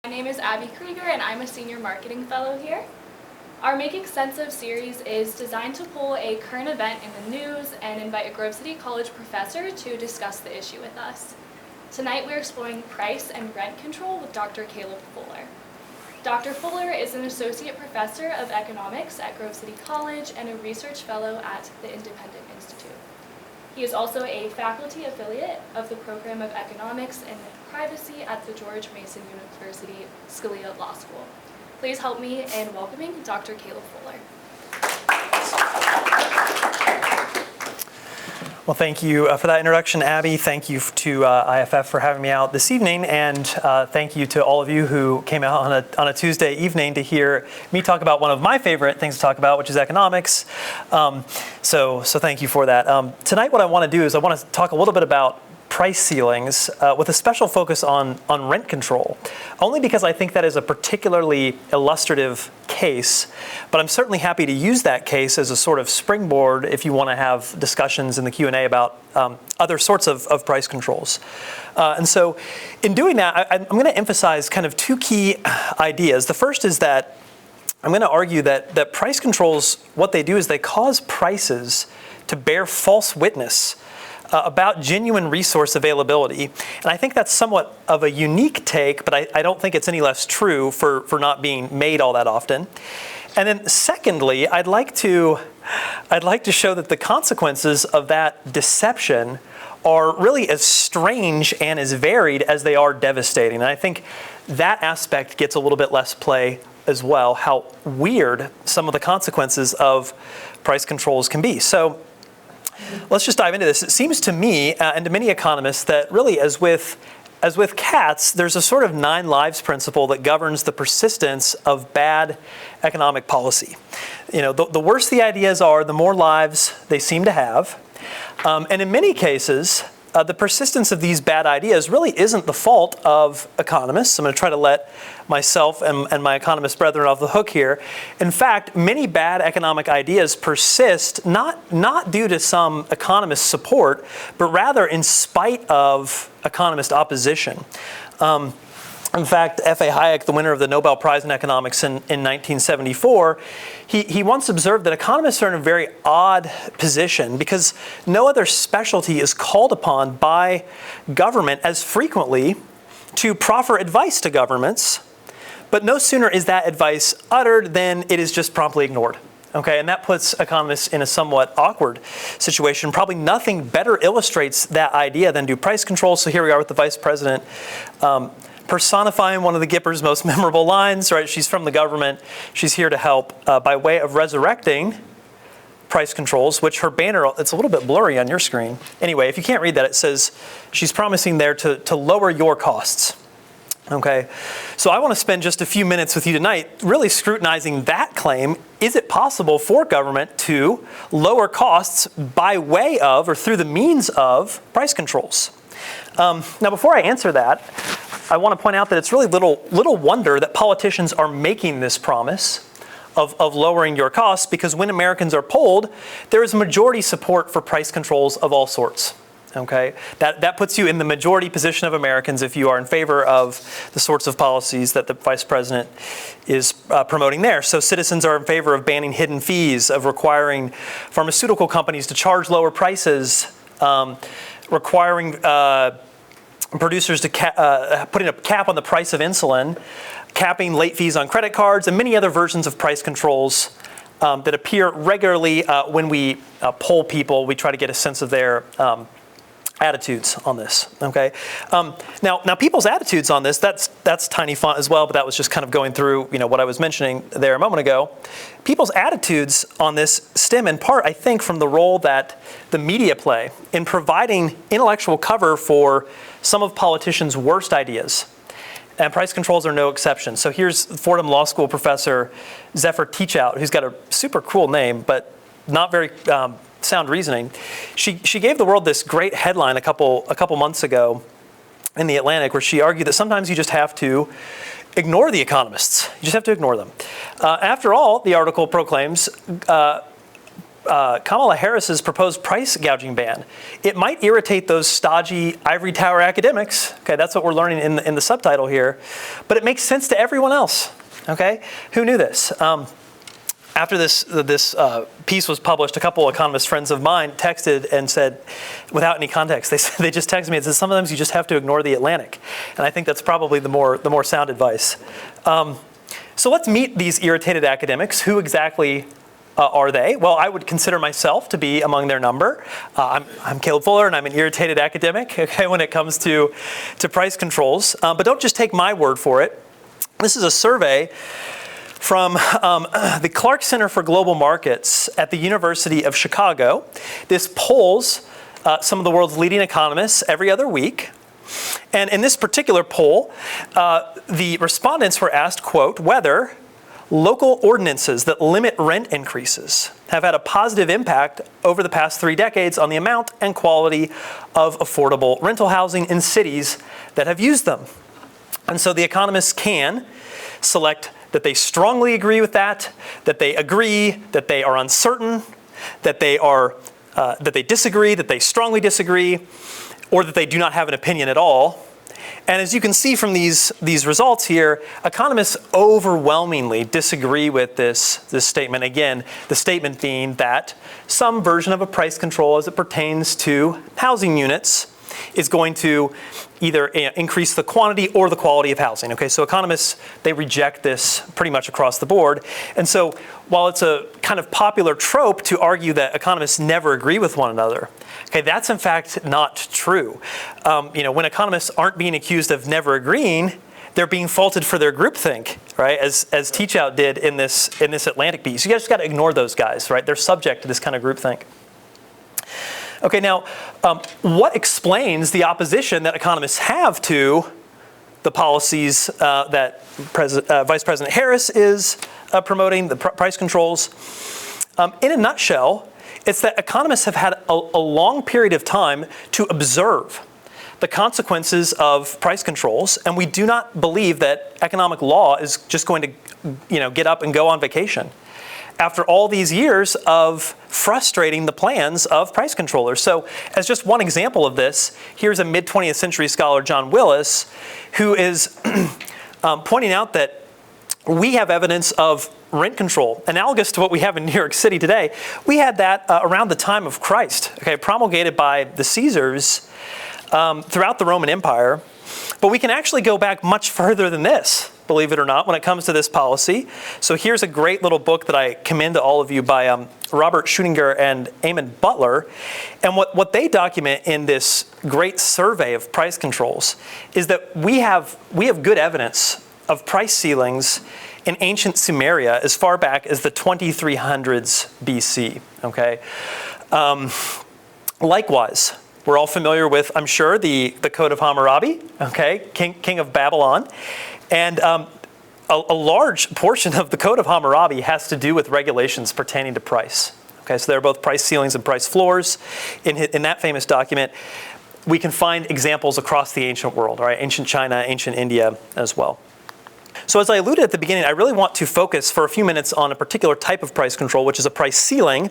My name is Abby Krieger and I'm a senior marketing fellow here. Our Making Sense of series is designed to pull a current event in the news and invite a Grove City College professor to discuss the issue with us. Tonight we're exploring price and rent control with Dr. Caleb Fuller. Dr. Fuller is an associate professor of economics at Grove City College and a research fellow at the Independent Institute. He is also a faculty affiliate of the program of economics and privacy at the George Mason University Scalia Law School. Please help me in welcoming Dr. Caleb Fuller. Well, thank you for that introduction, Abby. Thank you to IFF for having me out this evening, and thank you to all of you who came out on a Tuesday evening to hear me talk about one of my favorite things to talk about, which is economics. So thank you for that. Tonight, what I want to do is I want to talk a little bit about price ceilings with a special focus on rent control, only because I think that is a particularly illustrative case, but I'm certainly happy to use that case as a sort of springboard if you want to have discussions in the Q&A about other sorts of price controls. And so in doing that, I'm going to emphasize kind of two key ideas. The first is that I'm going to argue that price controls, what they do is they cause prices to bear false witness about genuine resource availability. And I think that's somewhat of a unique take, but I don't think it's any less true for not being made all that often. And then secondly, I'd like to show that the consequences of that deception are really as strange and as varied as they are devastating. And I think that aspect gets a little bit less play as well, how weird some of the consequences of price controls can be. So let's just dive into this. It seems to me, and to many economists, that really, as with cats, there's a sort of 9 lives principle that governs the persistence of bad economic policy. You know, the worse the ideas are, the more lives they seem to have. And in many cases, the persistence of these bad ideas really isn't the fault of economists. I'm going to try to let myself and my economist brethren off the hook here. In fact, many bad economic ideas persist not due to some economist support, but rather in spite of economist opposition. In fact, F.A. Hayek, the winner of the Nobel Prize in Economics in 1974, he once observed that economists are in a very odd position because no other specialty is called upon by government as frequently to proffer advice to governments, but no sooner is that advice uttered than it is just promptly ignored. Okay, and that puts economists in a somewhat awkward situation. Probably nothing better illustrates that idea than do price controls. So here we are with the vice president personifying one of the Gipper's most memorable lines, right? She's from the government. She's here to help by way of resurrecting price controls, which her banner, it's a little bit blurry on your screen. Anyway, if you can't read that, it says she's promising there to lower your costs. Okay, so I want to spend just a few minutes with you tonight really scrutinizing that claim. Is it possible for government to lower costs by way of or through the means of price controls? Now, before I answer that, I want to point out that it's really little wonder that politicians are making this promise of lowering your costs, because when Americans are polled, there is majority support for price controls of all sorts. Okay, that puts you in the majority position of Americans if you are in favor of the sorts of policies that the vice president is promoting there. So citizens are in favor of banning hidden fees, of requiring pharmaceutical companies to charge lower prices, requiring producers to putting a cap on the price of insulin, capping late fees on credit cards, and many other versions of price controls that appear regularly when we poll people. We try to get a sense of their attitudes on this. Okay. Now people's attitudes on this, that's tiny font as well, but that was just kind of going through what I was mentioning there a moment ago. People's attitudes on this stem in part, I think, from the role that the media play in providing intellectual cover for some of politicians' worst ideas. And price controls are no exception. So here's Fordham Law School professor Zephyr Teachout, who's got a super cool name, but not very sound reasoning. She gave the world this great headline a couple months ago in the Atlantic, where she argued that sometimes you just have to ignore the economists. You just have to ignore them. After all, the article proclaims, Kamala Harris's proposed price gouging ban, it might irritate those stodgy ivory tower academics. Okay, that's what we're learning in the subtitle here. But it makes sense to everyone else. Okay, who knew this? After this piece was published, a couple of economist friends of mine texted and said, without any context, they just texted me and said, sometimes you just have to ignore the Atlantic. And I think that's probably the more sound advice. So let's meet these irritated academics. Who exactly are they? Well, I would consider myself to be among their number. I'm Caleb Fuller, and I'm an irritated academic, okay, when it comes to price controls. But don't just take my word for it. This is a survey from the Clark Center for Global Markets at the University of Chicago. This polls some of the world's leading economists every other week. And in this particular poll, the respondents were asked, quote, whether local ordinances that limit rent increases have had a positive impact over the past 3 decades on the amount and quality of affordable rental housing in cities that have used them. And so the economists can select that they strongly agree with that they agree, that they are uncertain, that they disagree, that they strongly disagree, or that they do not have an opinion at all. And as you can see from these results here, economists overwhelmingly disagree with this statement. Again, the statement being that some version of a price control as it pertains to housing units is going to either increase the quantity or the quality of housing. Okay, so economists, they reject this pretty much across the board. And so while it's a kind of popular trope to argue that economists never agree with one another, okay, that's in fact not true. When economists aren't being accused of never agreeing, they're being faulted for their groupthink, right? As Teach Out did in this Atlantic piece. You guys just got to ignore those guys, right? They're subject to this kind of groupthink. Okay, now, what explains the opposition that economists have to the policies that Vice President Harris is promoting, the price controls? In a nutshell, it's that economists have had a long period of time to observe the consequences of price controls, and we do not believe that economic law is just going to, get up and go on vacation after all these years of frustrating the plans of price controllers. So as just one example of this, here's a mid-20th century scholar, John Willis, who is pointing out that we have evidence of rent control, analogous to what we have in New York City today. We had that around the time of Christ, okay, promulgated by the Caesars throughout the Roman Empire. But we can actually go back much further than this, believe it or not, when it comes to this policy. So here's a great little book that I commend to all of you by Robert Schuninger and Eamon Butler. And what they document in this great survey of price controls is that we have good evidence of price ceilings in ancient Sumeria as far back as the 2300s BC, okay? Likewise, we're all familiar with, I'm sure, the Code of Hammurabi, okay, king of Babylon. And a large portion of the Code of Hammurabi has to do with regulations pertaining to price. Okay, so there are both price ceilings and price floors in that famous document. We can find examples across the ancient world, right? Ancient China, ancient India as well. So as I alluded at the beginning, I really want to focus for a few minutes on a particular type of price control, which is a price ceiling.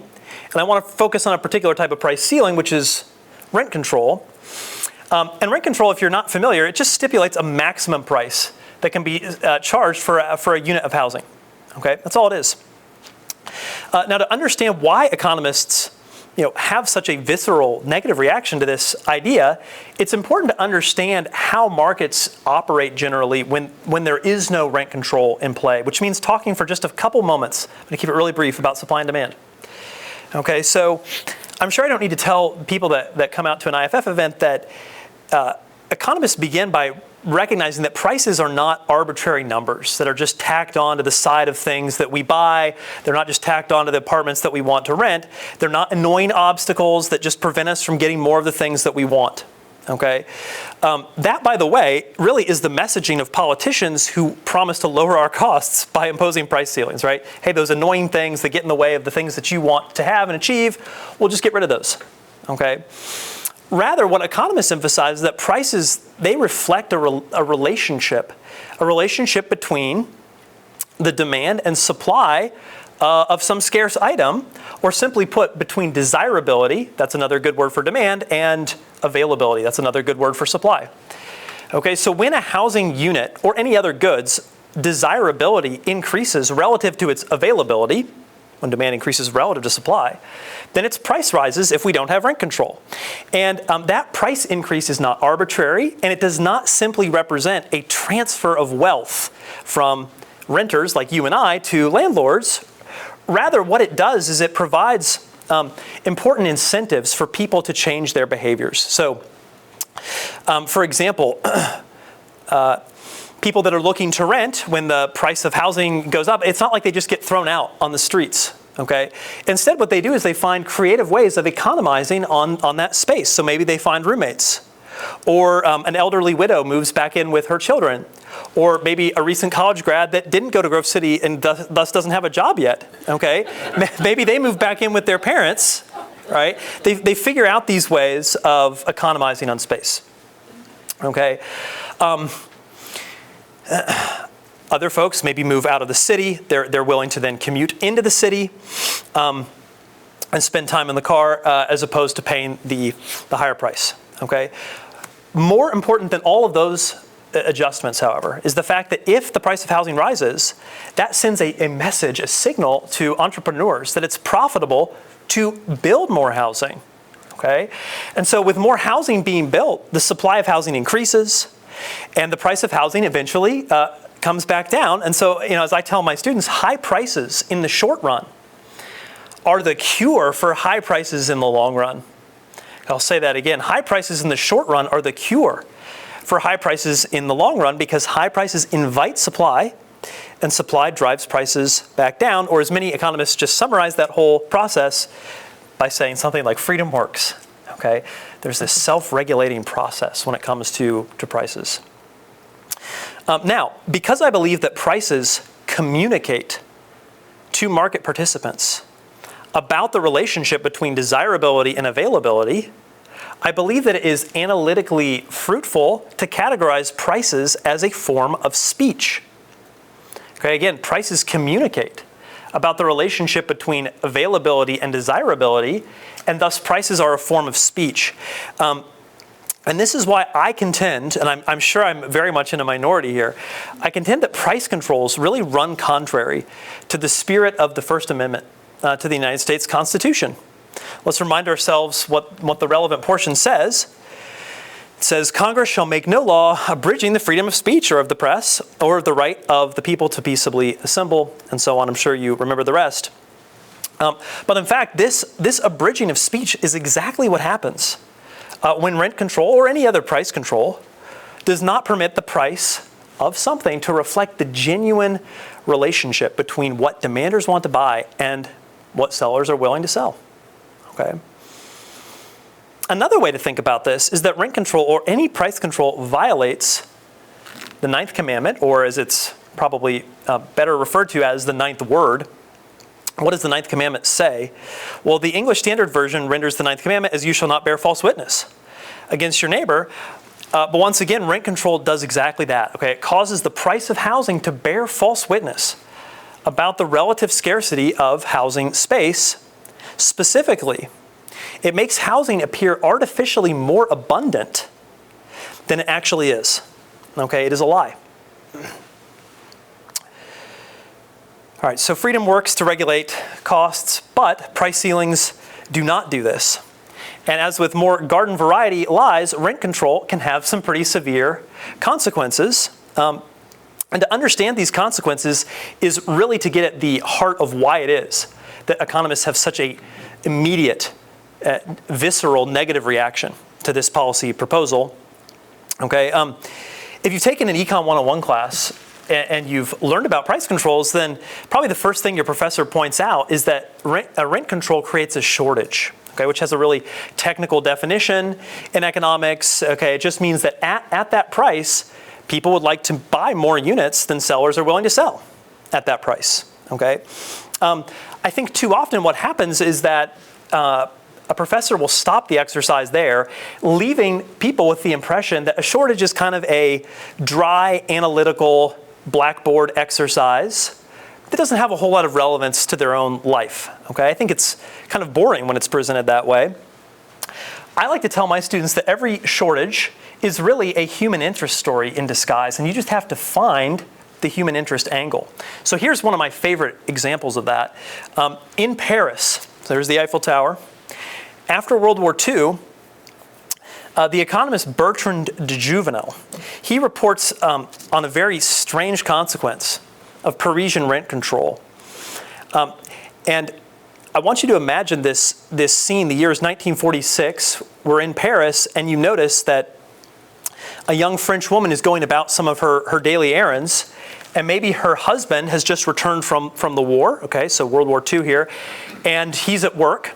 And I want to focus on a particular type of price ceiling, which is rent control. And rent control, if you're not familiar, it just stipulates a maximum price that can be charged for a unit of housing. Okay, that's all it is. Now, to understand why economists have such a visceral negative reaction to this idea, it's important to understand how markets operate generally when there is no rent control in play, which means talking for just a couple moments, I'm going to keep it really brief, about supply and demand. Okay, so I'm sure I don't need to tell people that come out to an IFF event that economists begin by recognizing that prices are not arbitrary numbers that are just tacked on to the side of things that we buy. They're not just tacked onto the apartments that we want to rent. They're not annoying obstacles that just prevent us from getting more of the things that we want. Okay, that, by the way, really is the messaging of politicians who promise to lower our costs by imposing price ceilings, right? Hey, those annoying things that get in the way of the things that you want to have and achieve, we'll just get rid of those, okay? Rather, what economists emphasize is that prices, they reflect a relationship between the demand and supply of some scarce item, or simply put, between desirability, that's another good word for demand, and availability, that's another good word for supply. Okay, so when a housing unit or any other goods desirability increases relative to its availability, when demand increases relative to supply, then its price rises if we don't have rent control. And that price increase is not arbitrary, and it does not simply represent a transfer of wealth from renters like you and I to landlords. Rather, what it does is it provides important incentives for people to change their behaviors. So, for example, people that are looking to rent, when the price of housing goes up, it's not like they just get thrown out on the streets, okay? Instead, what they do is they find creative ways of economizing on that space. So maybe they find roommates, or an elderly widow moves back in with her children, or maybe a recent college grad that didn't go to Grove City and thus doesn't have a job yet, okay? Maybe they move back in with their parents, right? They figure out these ways of economizing on space, okay? Other folks maybe move out of the city. They're willing to then commute into the city and spend time in the car as opposed to paying the higher price, okay? More important than all of those adjustments, however, is the fact that if the price of housing rises, that sends a message, a signal to entrepreneurs that it's profitable to build more housing, okay? And so with more housing being built, the supply of housing increases, and the price of housing eventually comes back down. And so, as I tell my students, high prices in the short run are the cure for high prices in the long run. I'll say that again. High prices in the short run are the cure for high prices in the long run, because high prices invite supply, and supply drives prices back down. Or as many economists just summarize that whole process by saying something like freedom works. Okay, there's this self-regulating process when it comes to prices. Now, because I believe that prices communicate to market participants about the relationship between desirability and availability, I believe that it is analytically fruitful to categorize prices as a form of speech. Okay, again, prices communicate about the relationship between availability and desirability, and thus prices are a form of speech. And this is why I contend, and I'm sure I'm very much in a minority here, I contend that price controls really run contrary to the spirit of the First Amendment to the United States Constitution. Let's remind ourselves what the relevant portion says. It says, Congress shall make no law abridging the freedom of speech or of the press or of the right of the people to peaceably assemble, and so on. I'm sure you remember the rest. But in fact, this abridging of speech is exactly what happens when rent control or any other price control does not permit the price of something to reflect the genuine relationship between what demanders want to buy and what sellers are willing to sell. Okay. Another way to think about this is that rent control or any price control violates the ninth commandment, or as it's probably better referred to as the ninth word. What does the ninth commandment say? Well, the English Standard Version renders the ninth commandment as you shall not bear false witness against your neighbor. But once again, rent control does exactly that. Okay, it causes the price of housing to bear false witness about the relative scarcity of housing space. Specifically, it makes housing appear artificially more abundant than it actually is. Okay, it is a lie. All right, so freedom works to regulate costs, but price ceilings do not do this. And as with more garden variety lies, rent control can have some pretty severe consequences. And to understand these consequences is really to get at the heart of why it is that economists have such a immediate, visceral negative reaction to this policy proposal. Okay, if you've taken an Econ 101 class and you've learned about price controls, then probably the first thing your professor points out is that rent control creates a shortage, okay, which has a really technical definition in economics. Okay, it just means that at that price, people would like to buy more units than sellers are willing to sell at that price. Okay, I think too often what happens is that a professor will stop the exercise there, leaving people with the impression that a shortage is kind of a dry, analytical, blackboard exercise that doesn't have a whole lot of relevance to their own life. Okay, I think it's kind of boring when it's presented that way. I like to tell my students that every shortage is really a human interest story in disguise, and you just have to find the human interest angle. So here's one of my favorite examples of that. In Paris, so there's the Eiffel Tower. After World War II, the economist Bertrand de Jouvenel, he reports on a very strange consequence of Parisian rent control. And I want you to imagine this scene. The year is 1946. We're in Paris, and you notice that a young French woman is going about some of her daily errands, and maybe her husband has just returned from the war, okay, so World War II here, and he's at work.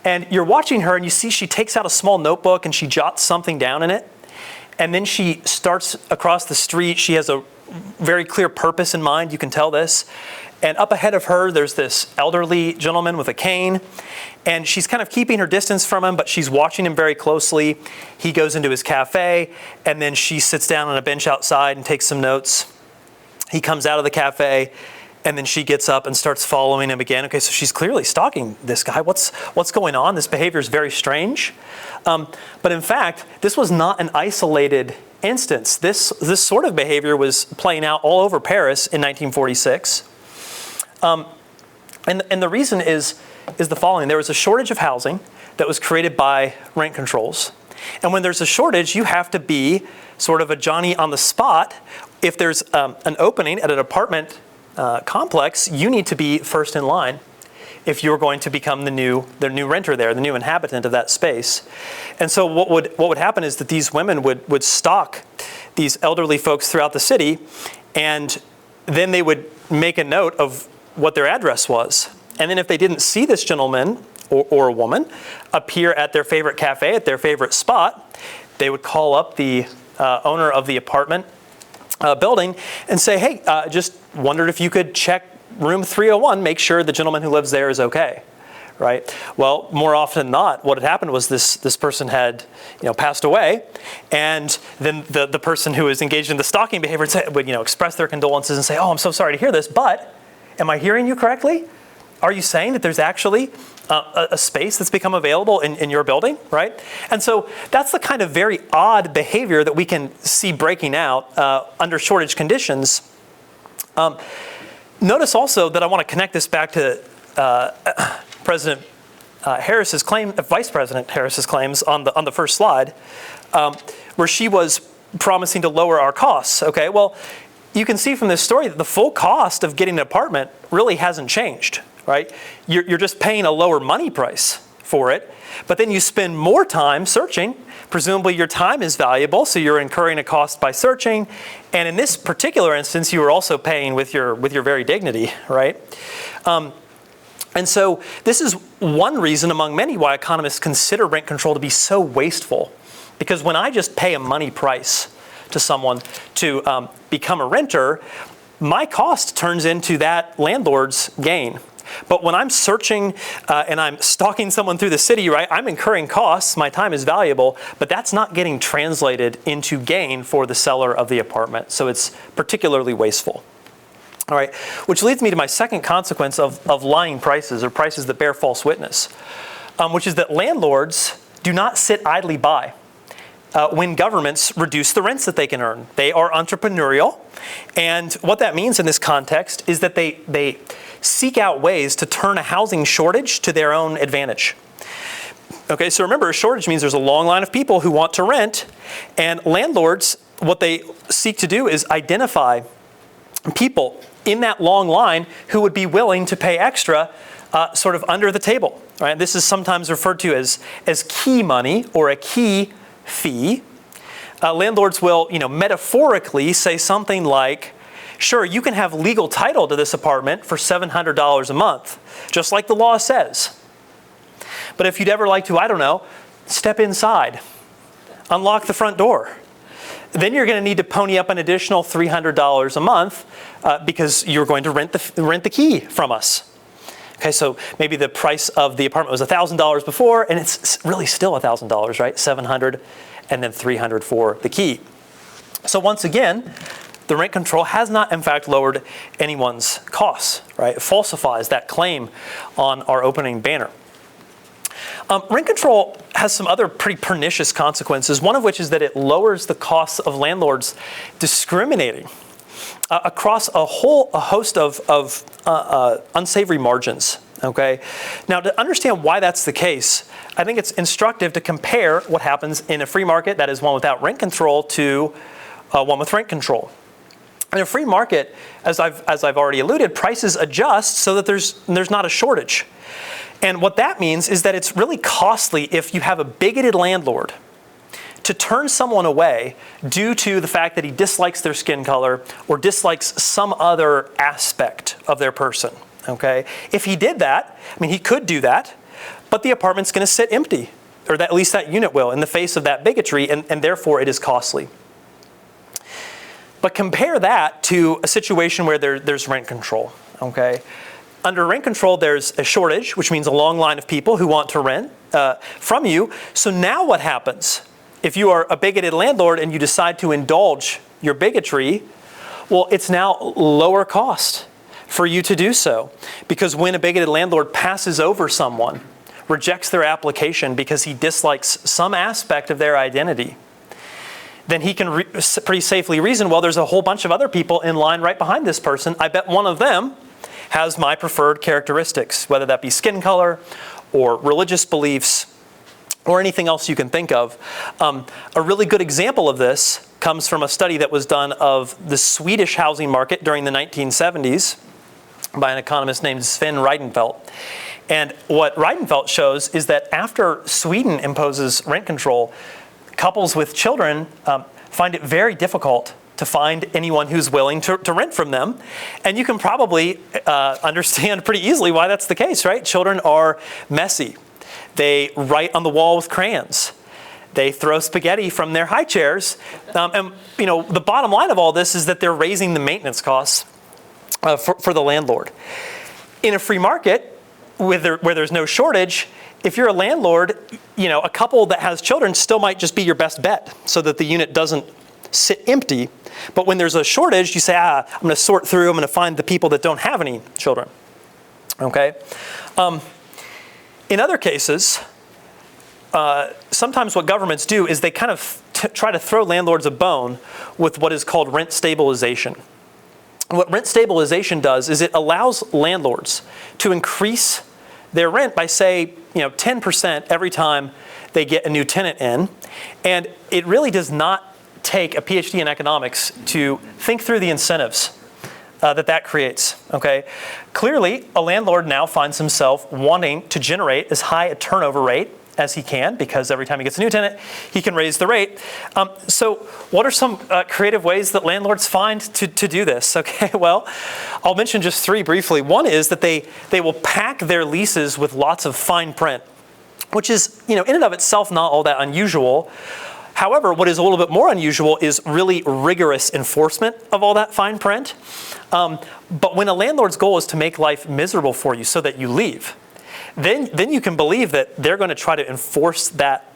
And you're watching her, and you see she takes out a small notebook, and she jots something down in it. And then she starts across the street. She has a very clear purpose in mind. You can tell this. And up ahead of her, there's this elderly gentleman with a cane. And she's kind of keeping her distance from him, but she's watching him very closely. He goes into his cafe, and then she sits down on a bench outside and takes some notes. He comes out of the cafe, and then she gets up and starts following him again. Okay, so she's clearly stalking this guy. What's going on? This behavior is very strange. But in fact, this was not an isolated instance. This sort of behavior was playing out all over Paris in 1946. And the reason is the following. There was a shortage of housing that was created by rent controls. And when there's a shortage, you have to be sort of a Johnny on the spot. If there's an opening at an apartment complex, you need to be first in line if you're going to become the new renter there, the new inhabitant of that space. And so what would happen is that these women would stalk these elderly folks throughout the city, and then they would make a note of what their address was. And then if they didn't see this gentleman or a woman appear at their favorite cafe, at their favorite spot, they would call up the owner of the apartment building and say, hey, just wondered if you could check room 301, make sure the gentleman who lives there is okay, right? Well, more often than not, what had happened was this person had passed away, and then the person who was engaged in the stalking behavior would express their condolences and say, oh, I'm so sorry to hear this, but am I hearing you correctly? Are you saying that there's actually a space that's become available in your building, right? And so that's the kind of very odd behavior that we can see breaking out under shortage conditions. Notice also that I want to connect this back to President Harris's claim, Vice President Harris's claims on the first slide, where she was promising to lower our costs. Okay, well, you can see from this story that the full cost of getting an apartment really hasn't changed, right? You're just paying a lower money price for it, but then you spend more time searching. Presumably your time is valuable, so you're incurring a cost by searching. And in this particular instance, you are also paying with your very dignity, right? And so this is one reason among many why economists consider rent control to be so wasteful. Because when I just pay a money price to someone to become a renter, my cost turns into that landlord's gain. But when I'm searching and I'm stalking someone through the city, right, I'm incurring costs, my time is valuable, but that's not getting translated into gain for the seller of the apartment. So it's particularly wasteful. All right, which leads me to my second consequence of lying prices, or prices that bear false witness, which is that landlords do not sit idly by when governments reduce the rents that they can earn. They are entrepreneurial, and what that means in this context is that they seek out ways to turn a housing shortage to their own advantage. Okay, so remember, a shortage means there's a long line of people who want to rent, and landlords, what they seek to do is identify people in that long line who would be willing to pay extra sort of under the table. Right? This is sometimes referred to as key money or a key fee. Landlords will, metaphorically say something like, sure, you can have legal title to this apartment for $700 a month, just like the law says. But if you'd ever like to, I don't know, step inside, unlock the front door, then you're going to need to pony up an additional $300 a month because you're going to rent the key from us. Okay, so maybe the price of the apartment was $1,000 before, and it's really still $1,000, right? $700 and then $300 for the key. So once again, the rent control has not, in fact, lowered anyone's costs, right? It falsifies that claim on our opening banner. Rent control has some other pretty pernicious consequences, one of which is that it lowers the costs of landlords discriminating across a host of unsavory margins. Okay. Now, to understand why that's the case, I think it's instructive to compare what happens in a free market, that is one without rent control, to one with rent control. In a free market, as I've already alluded, prices adjust so that there's not a shortage. And what that means is that it's really costly if you have a bigoted landlord to turn someone away due to the fact that he dislikes their skin color or dislikes some other aspect of their person. Okay? If he did that, I mean, he could do that, but the apartment's going to sit empty, or at least that unit will, in the face of that bigotry, and therefore it is costly. But compare that to a situation where there's rent control. Okay? Under rent control, there's a shortage, which means a long line of people who want to rent from you. So now what happens? If you are a bigoted landlord and you decide to indulge your bigotry, well, it's now lower cost for you to do so. Because when a bigoted landlord passes over someone, rejects their application because he dislikes some aspect of their identity, then he can pretty safely reason, well, there's a whole bunch of other people in line right behind this person. I bet one of them has my preferred characteristics, whether that be skin color or religious beliefs or anything else you can think of. A really good example of this comes from a study that was done of the Swedish housing market during the 1970s by an economist named Sven Reidenfeld. And what Reidenfeld shows is that after Sweden imposes rent control, couples with children find it very difficult to find anyone who's willing to rent from them. And you can probably understand pretty easily why that's the case, right? Children are messy. They write on the wall with crayons. They throw spaghetti from their high chairs. And the bottom line of all this is that they're raising the maintenance costs for the landlord. In a free market where there's no shortage, if you're a landlord, a couple that has children still might just be your best bet so that the unit doesn't sit empty. But when there's a shortage, you say, I'm going to sort through, I'm going to find the people that don't have any children. Okay? In other cases, sometimes what governments do is they kind of try to throw landlords a bone with what is called rent stabilization. What rent stabilization does is it allows landlords to increase their rent by, say, 10% every time they get a new tenant in. And it really does not take a PhD in economics to think through the incentives that creates. Okay, clearly, a landlord now finds himself wanting to generate as high a turnover rate as he can, because every time he gets a new tenant, he can raise the rate. So what are some creative ways that landlords find to do this? Okay, well, I'll mention just three briefly. One is that they will pack their leases with lots of fine print, which is, in and of itself, not all that unusual. However, what is a little bit more unusual is really rigorous enforcement of all that fine print. But when a landlord's goal is to make life miserable for you so that you leave, then you can believe that they're going to try to enforce that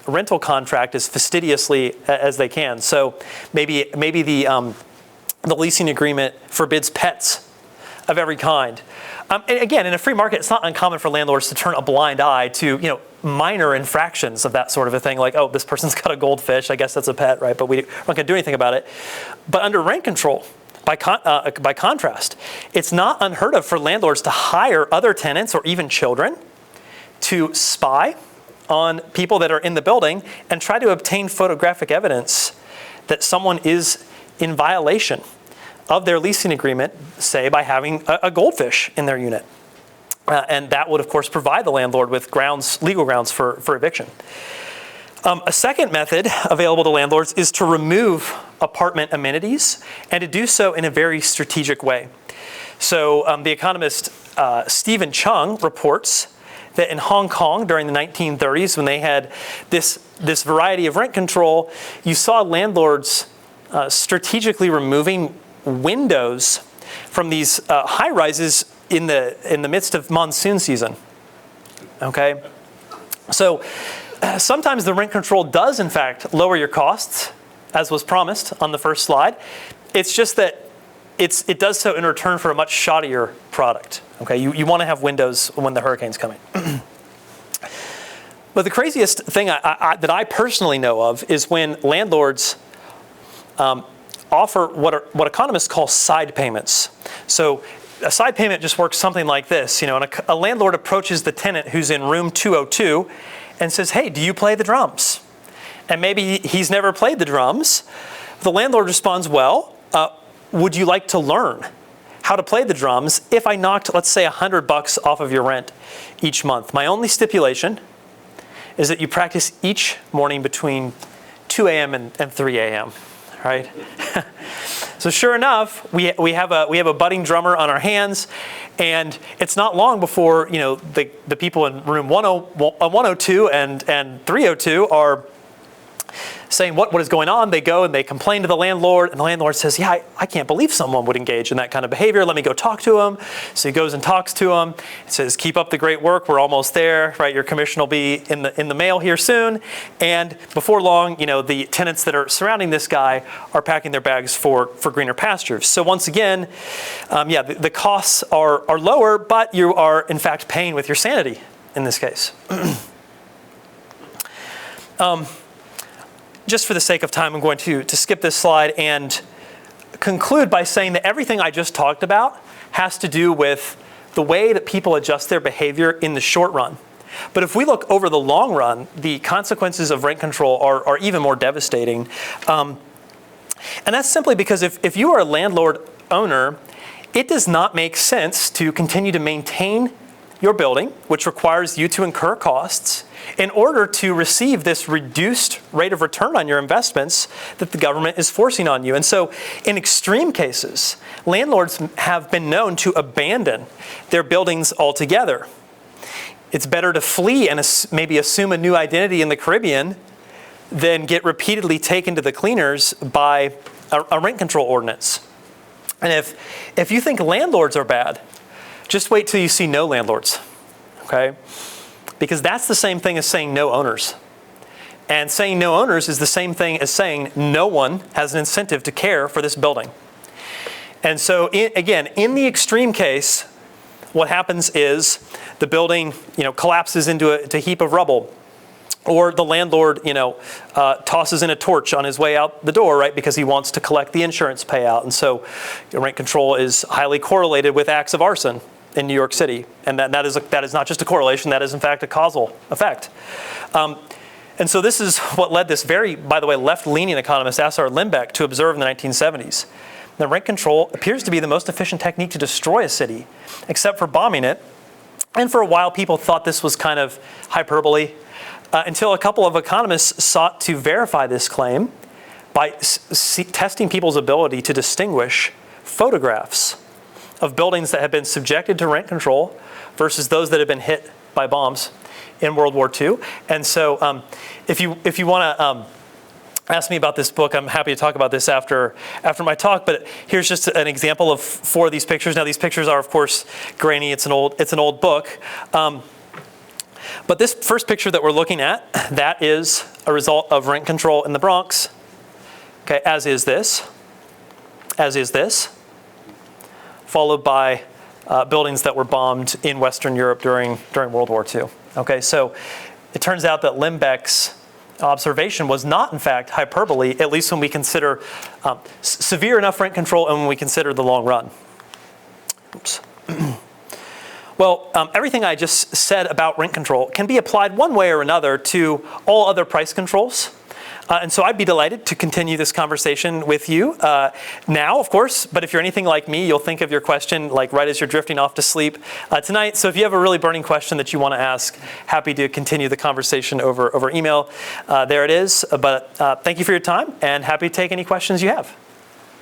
rental contract as fastidiously as they can. So maybe the leasing agreement forbids pets of every kind. And again, in a free market, it's not uncommon for landlords to turn a blind eye to minor infractions of that sort of a thing, like, oh, this person's got a goldfish, I guess that's a pet, right? But we're not going to do anything about it. But under rent control, by contrast, it's not unheard of for landlords to hire other tenants or even children to spy on people that are in the building and try to obtain photographic evidence that someone is in violation of their leasing agreement, say by having a goldfish in their unit. And that would, of course, provide the landlord with legal grounds for eviction. A second method available to landlords is to remove apartment amenities and to do so in a very strategic way. So the economist Stephen Chung reports that in Hong Kong during the 1930s, when they had this variety of rent control, you saw landlords strategically removing windows from these high-rises in the midst of monsoon season. Okay? So sometimes the rent control does, in fact, lower your costs, as was promised on the first slide. It's just that it does so in return for a much shoddier product. Okay, you want to have windows when the hurricane's coming. But the craziest thing that I personally know of is when landlords offer what economists call side payments. So a side payment just works something like this. And a landlord approaches the tenant who's in room 202 and says, "Hey, do you play the drums?" And maybe he's never played the drums. The landlord responds, "Well, would you like to learn how to play the drums if I knocked, let's say, $100 off of your rent each month? My only stipulation is that you practice each morning between 2 a.m. and 3 a.m., right?" So sure enough, we have a budding drummer on our hands, and it's not long before the people in room 102 and 302 are saying what is going on. They go and they complain to the landlord, and the landlord says, "Yeah, I can't believe someone would engage in that kind of behavior. Let me go talk to him." So he goes and talks to him. He says, "Keep up the great work. We're almost there, right? Your commission will be in the mail here soon." And before long, the tenants that are surrounding this guy are packing their bags for greener pastures. So once again, the costs are lower, but you are in fact paying with your sanity in this case. Just for the sake of time, I'm going to skip this slide and conclude by saying that everything I just talked about has to do with the way that people adjust their behavior in the short run. But if we look over the long run, the consequences of rent control are even more devastating. And that's simply because if you are a landlord owner, it does not make sense to continue to maintain your building, which requires you to incur costs, in order to receive this reduced rate of return on your investments that the government is forcing on you. And so in extreme cases, landlords have been known to abandon their buildings altogether. It's better to flee and maybe assume a new identity in the Caribbean than get repeatedly taken to the cleaners by a rent control ordinance. And if you think landlords are bad, just wait till you see no landlords, okay? Because that's the same thing as saying no owners. And saying no owners is the same thing as saying no one has an incentive to care for this building. And so, again, in the extreme case, what happens is the building, collapses into a heap of rubble. Or the landlord, tosses in a torch on his way out the door, right, because he wants to collect the insurance payout. And so rent control is highly correlated with acts of arson in New York City. And that is not just a correlation, that is in fact a causal effect. And so this is what led this very, by the way, left-leaning economist Assar Limbeck to observe in the 1970s. That rent control appears to be the most efficient technique to destroy a city, except for bombing it. And for a while, people thought this was kind of hyperbole, until a couple of economists sought to verify this claim by testing people's ability to distinguish photographs of buildings that have been subjected to rent control versus those that have been hit by bombs in World War II. And so if you want to ask me about this book, I'm happy to talk about this after my talk, but here's just an example of 4 of these pictures. Now these pictures are of course grainy, it's an old book. But this first picture that we're looking at, that is a result of rent control in the Bronx, okay, as is this, followed by buildings that were bombed in Western Europe during World War II. Okay, so it turns out that Limbeck's observation was not, in fact, hyperbole, at least when we consider severe enough rent control and when we consider the long run. Oops. Well, everything I just said about rent control can be applied one way or another to all other price controls. And so I'd be delighted to continue this conversation with you now, of course. But if you're anything like me, you'll think of your question like right as you're drifting off to sleep tonight. So if you have a really burning question that you want to ask, happy to continue the conversation over email. There it is. But thank you for your time, and happy to take any questions you have.